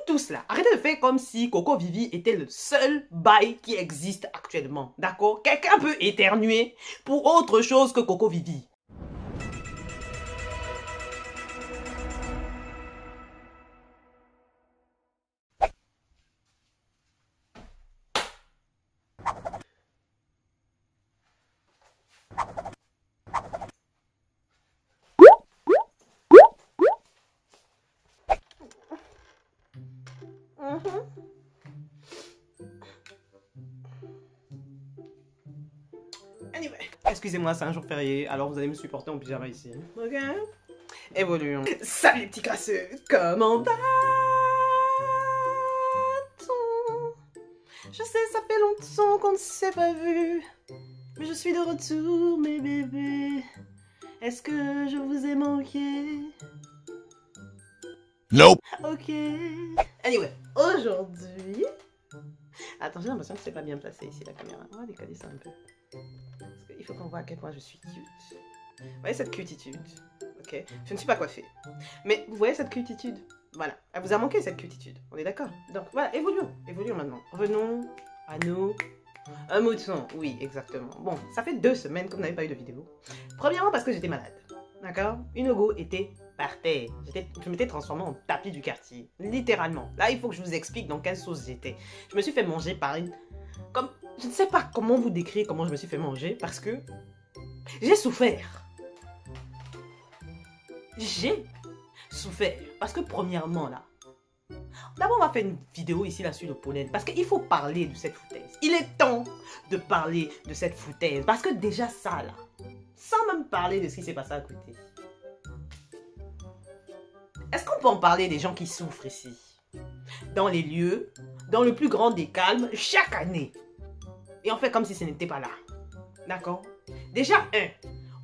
tous là, arrêtez de faire comme si Coco Vivi était le seul bail qui existe actuellement. D'accord? Quelqu'un peut éternuer pour autre chose que Coco Vivi. Anyway, excusez-moi, c'est un jour férié, alors vous allez me supporter en pyjama ici. Ok? Évoluons. Salut les petits crasseux, comment va-t-on? Je sais, ça fait longtemps qu'on ne s'est pas vu, mais je suis de retour, mes bébés. Est-ce que je vous ai manqué? Nope. Ok. Anyway, aujourd'hui... Attends, j'ai l'impression que c'est pas bien placé ici la caméra. On va décaler ça un peu. Parce qu'il faut qu'on voit à quel point je suis cute. Vous voyez cette cutitude? Ok. Je ne suis pas coiffée. Mais vous voyez cette cutitude? Voilà. Elle vous a manqué cette cutitude. On est d'accord? Donc voilà, évoluons. Évoluons maintenant. Revenons à nous. Un mouton. Oui, exactement. Bon, ça fait 2 semaines que vous n'avez pas eu de vidéo. Premièrement parce que j'étais malade. D'accord? Une go était par terre. Je m'étais transformée en tapis du quartier. Littéralement. Là, il faut que je vous explique dans quelle sauce j'étais. Je me suis fait manger par une... Comme... Je ne sais pas comment vous décrire comment je me suis fait manger parce que... J'ai souffert. J'ai souffert. Parce que premièrement, là... D'abord, on va faire une vidéo ici, là, sur le pollen. Parce qu'il faut parler de cette foutaise. Il est temps de parler de cette foutaise. Parce que déjà ça, là... Sans même parler de ce qui s'est passé à côté. Est-ce qu'on peut en parler des gens qui souffrent ici? Dans les lieux, dans le plus grand des calmes, chaque année. Et on fait comme si ce n'était pas là. D'accord? Déjà,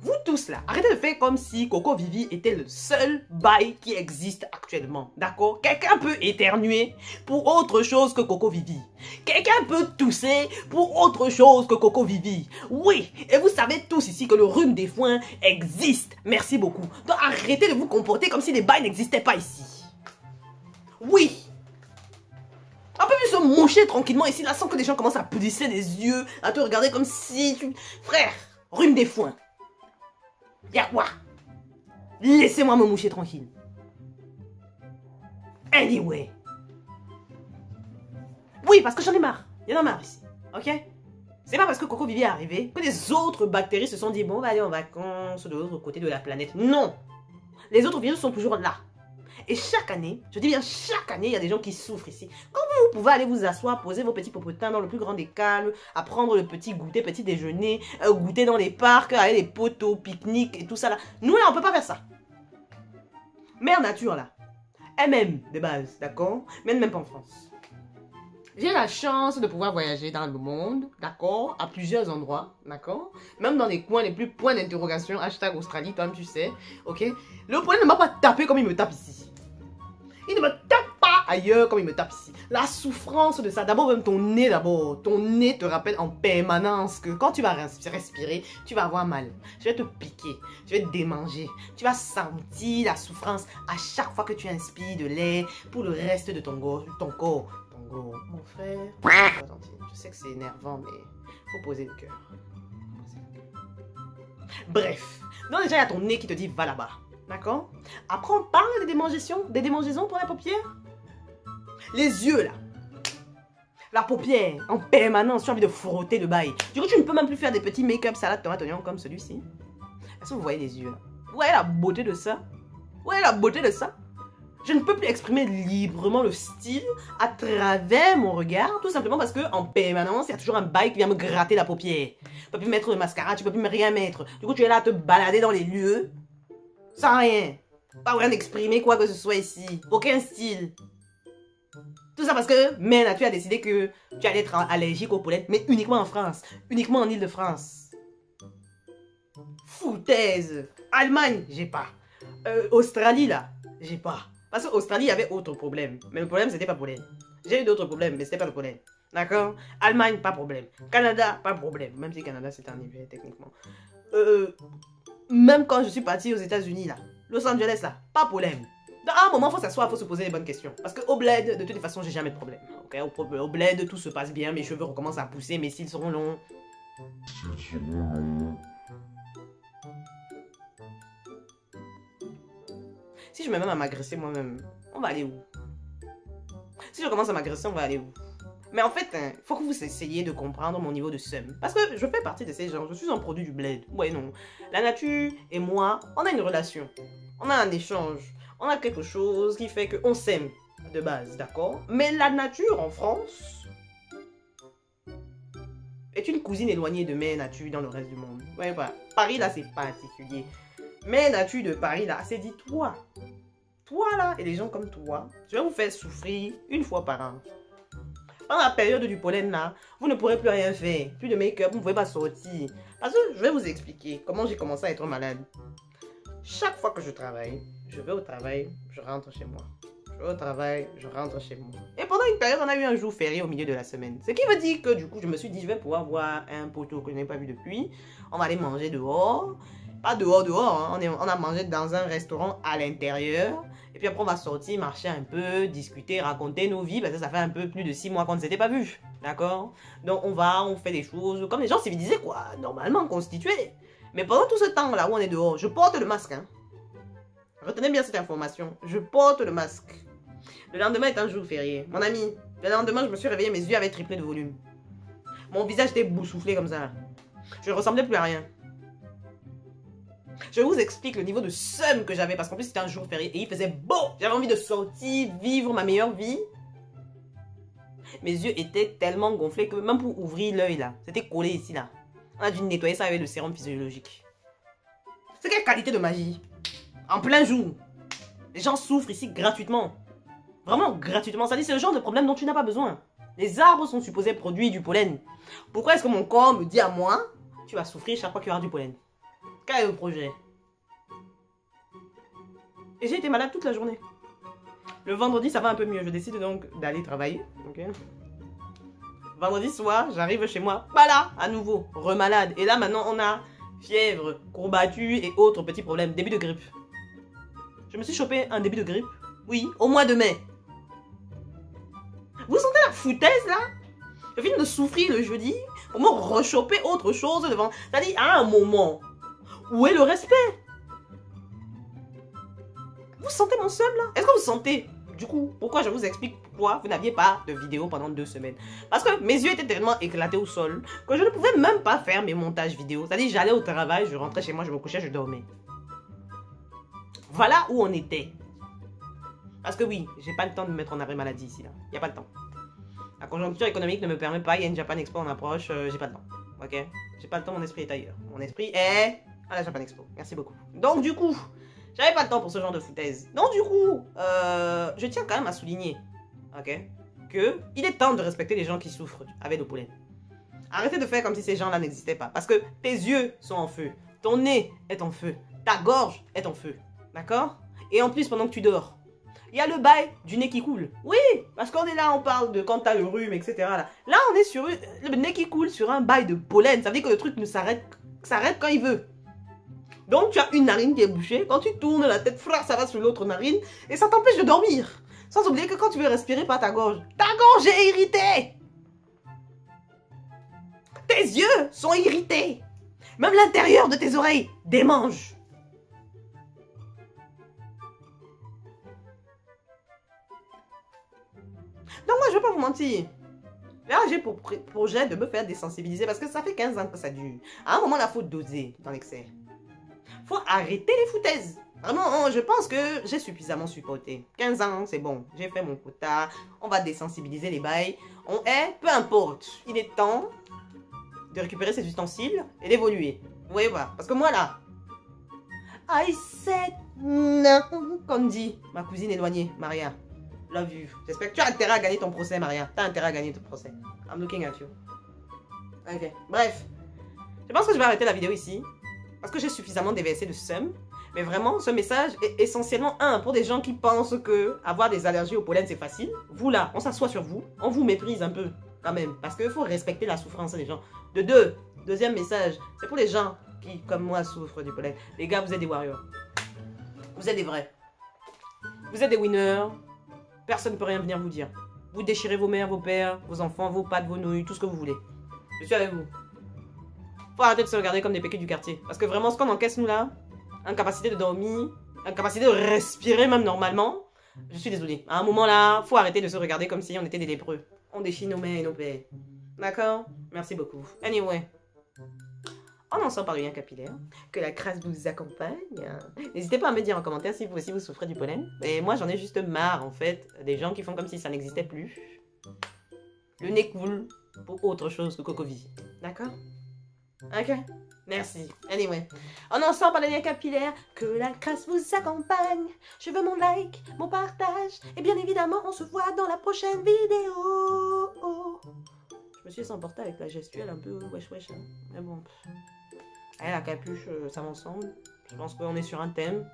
vous tous là, arrêtez de faire comme si Coco Vivi était le seul bail qui existe actuellement. D'accord? Quelqu'un peut éternuer pour autre chose que Coco Vivi. Quelqu'un peut tousser pour autre chose que Coco Vivi. Oui, et vous savez tous ici que le rhume des foins existe. Merci beaucoup. Donc arrêtez de vous comporter comme si les bails n'existaient pas ici. Oui. On peut plus se moucher tranquillement ici là sans que les gens commencent à plisser les yeux, à te regarder comme si tu... Frère, rhume des foins. Y'a quoi? Laissez-moi me moucher tranquille. Anyway. Oui, parce que j'en ai marre. Il y en a marre ici. Ok? C'est pas parce que Coco Vivi est arrivé que les autres bactéries se sont dit bon, on va aller en vacances de l'autre côté de la planète. Non! Les autres virus sont toujours là. Et chaque année, je dis bien chaque année, il y a des gens qui souffrent ici. Quand vous pouvez aller vous asseoir, poser vos petits popotins dans le plus grand des calmes, à prendre le petit goûter, petit déjeuner, goûter dans les parcs, aller les poteaux, pique-nique et tout ça là. Nous là, on peut pas faire ça. Mère nature là, elle m'aime de base, d'accord? Mais elle ne m'aime pas en France. J'ai la chance de pouvoir voyager dans le monde, d'accord? À plusieurs endroits, d'accord? Même dans les coins les plus points d'interrogation, hashtag Australie, toi-même tu sais, ok? Le pollen ne m'a pas tapé comme il me tape ici. Il ne me tape pas ailleurs comme il me tape ici. La souffrance de ça, d'abord même ton nez te rappelle en permanence que quand tu vas respirer, tu vas avoir mal. Je vais te piquer, je vais te démanger. Tu vas sentir la souffrance à chaque fois que tu inspires de l'air pour le reste de ton corps. Mon frère, je sais que c'est énervant, mais faut poser le cœur. Bref, donc déjà il y a ton nez qui te dit va là-bas. D'accord? Après, on parle des démangeaisons pour la paupière. Les yeux, là. La paupière, en permanence, tu as envie de frotter le bail. Du coup, tu ne peux même plus faire des petits make-up salade tomate oignon comme celui-ci. Est-ce que vous voyez les yeux, là? Vous voyez la beauté de ça? Vous voyez la beauté de ça? Je ne peux plus exprimer librement le style à travers mon regard, tout simplement parce que en permanence, il y a toujours un bail qui vient me gratter la paupière. Tu ne peux plus mettre le mascara, tu ne peux plus rien mettre. Du coup, tu es là à te balader dans les lieux. Sans rien. Pas rien d'exprimer quoi que ce soit ici. Aucun style. Tout ça parce que, Mena, tu as décidé que tu allais être allergique aux pollen, mais uniquement en France. Uniquement en Île-de-France. Foutaise. Allemagne, j'ai pas. Australie, là, j'ai pas. Parce qu'Australie, il y avait autre problème. Mais le problème, c'était pas pollen. J'ai eu d'autres problèmes, mais c'était pas le pollen. D'accord? Allemagne, pas problème. Canada, pas problème. Même si Canada, c'est un hiver, techniquement. Même quand je suis partie aux États-Unis, là, Los Angeles, là, pas problème. À un moment, il faut s'asseoir, il faut se poser les bonnes questions. Parce qu'au bled, de toute façon, j'ai jamais de problème. Ok, au bled, tout se passe bien, mes cheveux recommencent à pousser, mes cils seront longs. Si je me mets même à m'agresser moi-même, on va aller où? Si je commence à m'agresser, on va aller où? Mais en fait, il faut que vous essayiez de comprendre mon niveau de seum. Parce que je fais partie de ces gens, je suis un produit du bled. Ouais, non. La nature et moi, on a une relation. On a un échange. On a quelque chose qui fait qu'on s'aime de base, d'accord? Mais la nature en France est une cousine éloignée de Mère Nature dans le reste du monde. Ouais, voilà. Paris, là, c'est particulier. Mère Nature de Paris, là, c'est dit toi. Toi, là, et les gens comme toi, je vais vous faire souffrir une fois par an. Dans la période du pollen, là, vous ne pourrez plus rien faire. Plus de make-up, vous ne pouvez pas sortir. Parce que je vais vous expliquer comment j'ai commencé à être malade. Chaque fois que je travaille, je vais au travail, je rentre chez moi. Je vais au travail, je rentre chez moi. Et pendant une période, on a eu un jour férié au milieu de la semaine. Ce qui veut dire que du coup, je me suis dit, je vais pouvoir voir un poteau que je n'ai pas vu depuis. On va aller manger dehors. Pas dehors, hein. On a mangé dans un restaurant à l'intérieur. Et puis après, on va sortir, marcher un peu, discuter, raconter nos vies. Parce que ça fait un peu plus de 6 mois qu'on ne s'était pas vus. D'accord? Donc on fait des choses comme les gens civilisés, quoi. Normalement constitués. Mais pendant tout ce temps-là où on est dehors, je porte le masque. Hein. Retenez bien cette information. Je porte le masque. Le lendemain est un jour férié. Mon ami, le lendemain, je me suis réveillée, mes yeux avaient triplé de volume. Mon visage était boussouflé comme ça. Je ne ressemblais plus à rien. Je vous explique le niveau de seum que j'avais parce qu'en plus c'était un jour férié et il faisait beau. J'avais envie de sortir, vivre ma meilleure vie. Mes yeux étaient tellement gonflés que même pour ouvrir l'œil là, c'était collé ici là. On a dû nettoyer ça avec le sérum physiologique. C'est quelle qualité de magie? En plein jour. Les gens souffrent ici gratuitement. Vraiment gratuitement. Ça dit c'est le genre de problème dont tu n'as pas besoin. Les arbres sont supposés produire du pollen. Pourquoi est-ce que mon corps me dit à moi, tu vas souffrir chaque fois qu'il y aura du pollen? Quel est le projet? Et j'ai été malade toute la journée. Le vendredi, ça va un peu mieux. Je décide donc d'aller travailler. Okay. Vendredi soir, j'arrive chez moi. Voilà, à nouveau, remalade. Et là, maintenant, on a fièvre, courbature et autres petits problèmes. Début de grippe. Je me suis chopé un début de grippe. Oui, au mois de mai. Vous sentez la foutaise, là? Je viens de souffrir le jeudi pour me rechoper autre chose devant. C'est-à-dire, à un moment... Où est le respect? Vous sentez mon seum là? Est-ce que vous sentez? Du coup, pourquoi je vous explique pourquoi vous n'aviez pas de vidéo pendant 2 semaines? Parce que mes yeux étaient tellement éclatés au sol que je ne pouvais même pas faire mes montages vidéo. C'est-à-dire, j'allais au travail, je rentrais chez moi, je me couchais, je dormais. Voilà où on était. Parce que oui, j'ai pas le temps de me mettre en arrêt maladie ici là. Il n'y a pas le temps. La conjoncture économique ne me permet pas, il y a une Japan Expo en approche, j'ai pas le temps. Ok? J'ai pas le temps, mon esprit est ailleurs. Mon esprit est... à la Japan Expo. Merci beaucoup. Donc du coup, j'avais pas le temps pour ce genre de foutaise. Donc du coup, je tiens quand même à souligner, ok, que il est temps de respecter les gens qui souffrent avec le pollen. Arrêtez de faire comme si ces gens-là n'existaient pas. Parce que tes yeux sont en feu, ton nez est en feu, ta gorge est en feu, d'accord? Et en plus, pendant que tu dors, il y a le bail du nez qui coule. Oui, parce qu'on est là, on parle de quand t'as le rhume, etc. Là, on est sur le nez qui coule sur un bail de pollen. Ça veut dire que le truc ne s'arrête quand il veut. Donc, tu as une narine qui est bouchée. Quand tu tournes la tête, ça va sur l'autre narine. Et ça t'empêche de dormir. Sans oublier que quand tu veux respirer par ta gorge est irritée. Tes yeux sont irrités. Même l'intérieur de tes oreilles démange. Donc, moi, je ne vais pas vous mentir. Là, j'ai pour projet de me faire désensibiliser parce que ça fait 15 ans que ça dure. À un moment, il faut doser dans l'excès. Faut arrêter les foutaises. Vraiment, je pense que j'ai suffisamment supporté. 15 ans, c'est bon. J'ai fait mon quota. On va désensibiliser les bails. On est, peu importe. Il est temps de récupérer ses ustensiles et d'évoluer. Vous voyez pas? Parce que moi, là, I said no. Comme dit ma cousine éloignée, Maria. Love you. J'espère que tu as intérêt à gagner ton procès, Maria. Tu as intérêt à gagner ton procès. I'm looking at you. Ok. Bref. Je pense que je vais arrêter la vidéo ici. Parce que j'ai suffisamment déversé de seum. Mais vraiment, ce message est essentiellement pour des gens qui pensent que avoir des allergies au pollen, c'est facile. Vous là, on s'assoit sur vous. On vous méprise un peu, quand même. Parce qu'il faut respecter la souffrance des gens. Deuxième message, c'est pour les gens qui, comme moi, souffrent du pollen. Les gars, vous êtes des warriors. Vous êtes des vrais. Vous êtes des winners. Personne ne peut rien venir vous dire. Vous déchirez vos mères, vos pères, vos enfants, vos pâtes, vos nouilles, tout ce que vous voulez. Je suis avec vous. Faut arrêter de se regarder comme des péqués du quartier. Parce que vraiment, ce qu'on encaisse, nous, là, incapacité de dormir, incapacité de respirer même normalement, je suis désolée. À un moment, là, faut arrêter de se regarder comme si on était des lépreux. On déchire nos mères et nos pères. D'accord? Merci beaucoup. Anyway. On en sort par le lien capillaire. Que la crasse vous accompagne. N'hésitez pas à me dire en commentaire si vous aussi vous souffrez du pollen. Et moi, j'en ai juste marre, en fait, des gens qui font comme si ça n'existait plus. Le nez coule pour autre chose que Cocovisie. D'accord? Ok? Merci. Anyway. On en sort par le lien capillaire. Que la crasse vous accompagne. Je veux mon like, mon partage. Et bien évidemment, on se voit dans la prochaine vidéo. Je me suis emportée avec la gestuelle un peu wesh wesh. Hein. Mais bon. Allez, la capuche, ça m'ensemble. Je pense qu'on est sur un thème.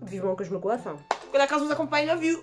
Vivement que je me coiffe. Que la crasse vous accompagne. Love you.